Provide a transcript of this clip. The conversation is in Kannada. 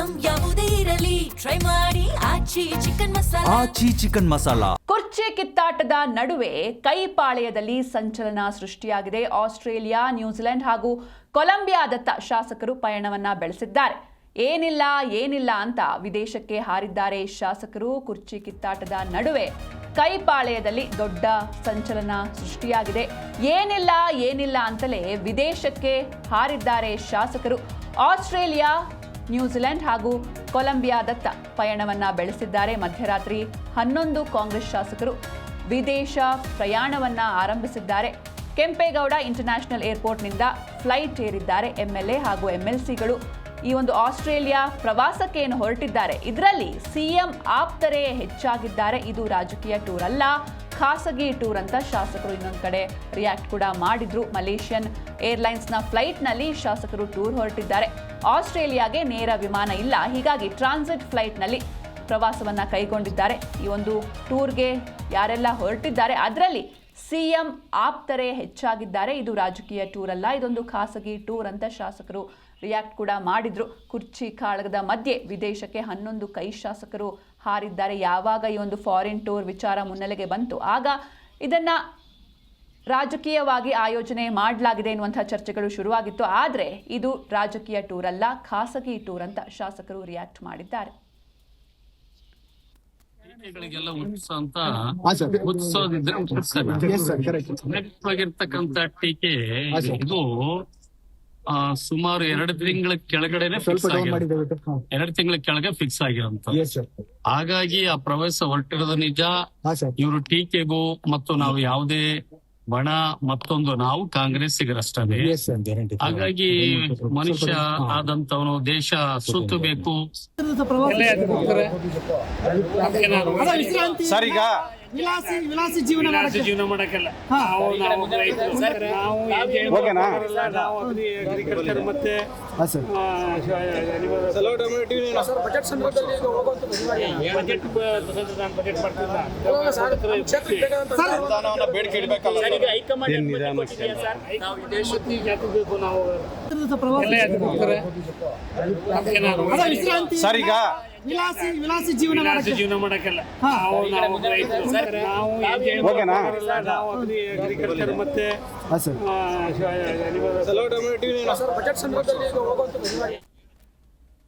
ಐಟಂ ಯಾವುದೇ ಇರಲಿ ಟ್ರೈ ಮಾಡಿ ಆಚಿ ಚಿಕನ್ ಮಸಾಲಾ. ಕುರ್ಚಿ ಕಿತ್ತಾಟದ ನಡುವೆ ಕೈಪಾಳ್ಯದಲ್ಲಿ ಸಂಚಲನ ಸೃಷ್ಟಿಯಾಗಿದೆ. ಆಸ್ಟ್ರೇಲಿಯಾ, ನ್ಯೂಜಿಲೆಂಡ್ ಹಾಗೂ ಕೊಲಂಬಿಯಾದತ್ತ ಶಾಸಕರು ಪಯಣವನ್ನ ಬೆಳೆಸಿದ್ದಾರೆ. ಏನಿಲ್ಲ ಅಂತ ವಿದೇಶಕ್ಕೆ ಹಾರಿದ್ದಾರೆ ಶಾಸಕರು. ಕುರ್ಚಿ ಕಿತ್ತಾಟದ ನಡುವೆ ಕೈಪಾಳ್ಯದಲ್ಲಿ ದೊಡ್ಡ ಸಂಚಲನ ಸೃಷ್ಟಿಯಾಗಿದೆ. ಏನಿಲ್ಲ ಅಂತಲೇ ವಿದೇಶಕ್ಕೆ ಹಾರಿದ್ದಾರೆ ಶಾಸಕರು. ಆಸ್ಟ್ರೇಲಿಯಾ, ನ್ಯೂಜಿಲೆಂಡ್ ಹಾಗೂ ಕೊಲಂಬಿಯಾದತ್ತ ಪಯಣವನ್ನ ಬೆಳೆಸಿದ್ದಾರೆ. ಮಧ್ಯರಾತ್ರಿ 11 ಕಾಂಗ್ರೆಸ್ ಶಾಸಕರು ವಿದೇಶ ಪ್ರಯಾಣವನ್ನ ಆರಂಭಿಸಿದ್ದಾರೆ. ಕೆಂಪೇಗೌಡ ಇಂಟರ್ನ್ಯಾಷನಲ್ ಏರ್ಪೋರ್ಟ್ನಿಂದ ಫ್ಲೈಟ್ ಏರಿದ್ದಾರೆ. MLA ಹಾಗೂ MLCಗಳು ಈ ಒಂದು ಆಸ್ಟ್ರೇಲಿಯಾ ಪ್ರವಾಸಕ್ಕೆ ಏನು ಹೊರಟಿದ್ದಾರೆ, ಇದರಲ್ಲಿ CM ಆಪ್ತರೇ ಹೆಚ್ಚಾಗಿದ್ದಾರೆ. ಇದು ರಾಜಕೀಯ ಟೂರ್ ಅಲ್ಲ, ಖಾಸಗಿ ಟೂರ್ ಅಂತ ಶಾಸಕರು ಇನ್ನೊಂದು ಕಡೆ ರಿಯಾಕ್ಟ್ ಕೂಡ ಮಾಡಿದ್ರು. ಮಲೇಷಿಯನ್ ಏರ್ಲೈನ್ಸ್ನ ಫ್ಲೈಟ್ನಲ್ಲಿ ಶಾಸಕರು ಟೂರ್ ಹೊರಟಿದ್ದಾರೆ. ಆಸ್ಟ್ರೇಲಿಯಾಗೆ ನೇರ ವಿಮಾನ ಇಲ್ಲ, ಹೀಗಾಗಿ ಟ್ರಾನ್ಸಿಟ್ ಫ್ಲೈಟ್ನಲ್ಲಿ ಪ್ರವಾಸವನ್ನ ಕೈಗೊಂಡಿದ್ದಾರೆ. ಈ ಒಂದು ಟೂರ್ಗೆ ಯಾರೆಲ್ಲ ಹೊರಟಿದ್ದಾರೆ ಅದರಲ್ಲಿ CM ಆಪ್ತರೇ ಹೆಚ್ಚಾಗಿದ್ದಾರೆ. ಇದು ರಾಜಕೀಯ ಟೂರ್ ಅಲ್ಲ, ಇದೊಂದು ಖಾಸಗಿ ಟೂರ್ ಅಂತ ಶಾಸಕರು ರಿಯಾಕ್ಟ್ ಕೂಡ ಮಾಡಿದ್ರು. ಕುರ್ಚಿ ಕಾಳಗದ ಮಧ್ಯೆ ವಿದೇಶಕ್ಕೆ 11 ಕೈ ಶಾಸಕರು ಹಾರಿದ್ದಾರೆ. ಯಾವಾಗ ಈ ಒಂದು ಫಾರಿನ್ ಟೂರ್ ವಿಚಾರ ಮುನ್ನೆಲೆಗೆ ಬಂತು, ಆಗ ಇದನ್ನ ರಾಜಕೀಯವಾಗಿ ಆಯೋಜನೆ ಮಾಡಲಾಗಿದೆ ಎನ್ನುವಂತಹ ಚರ್ಚೆಗಳು ಶುರುವಾಗಿತ್ತು. ಆದರೆ ಇದು ರಾಜಕೀಯ ಟೂರ್ ಅಲ್ಲ, ಖಾಸಗಿ ಟೂರ್ ಅಂತ ಶಾಸಕರು ರಿಯಾಕ್ಟ್ ಮಾಡಿದ್ದಾರೆ. ಉತ್ಸವವಾಗಿರ್ತಕ್ಕಂಥ ಟೀಕೆ ಇದು ಸುಮಾರು 2 ತಿಂಗಳ ಕೆಳಗಡೆನೆ ಫಿಕ್ಸ್ ಆಗಿದೆ. 2 ತಿಂಗಳ ಕೆಳಗೆ ಫಿಕ್ಸ್ ಆಗಿರೋಂತ. ಹಾಗಾಗಿ ಆ ಪ್ರವಾಸ ಹೊರಟಿರೋದು ನಿಜ. ಇವರು ಟೀಕೆಗೂ ಮತ್ತು ನಾವು ಯಾವುದೇ ಬಣ ಮತ್ತೊಂದು ನಾವು ಕಾಂಗ್ರೆಸ್ಸಿಗರಷ್ಟೇ. ಹಾಗಾಗಿ ಮನುಷ್ಯ ಆದಂತವನು ದೇಶ ಸುತ್ತಬೇಕು. ಸರ್, ಈಗ ವಿಲಾಸಿ ಜೀವನ ಮಾಡಕ್ಕೆಲ್ಲ ಅಗ್ರಿಕಲ್ಚರ್ ಮತ್ತೆ ಸರ್, ಈಗ ವಿಲಾಸಿ ಜೀವನ ಮಾಡಕ್ಕೆಲ್ಲ ಅಗ್ರಿಕಲ್ಚರ್ ಮತ್ತೆ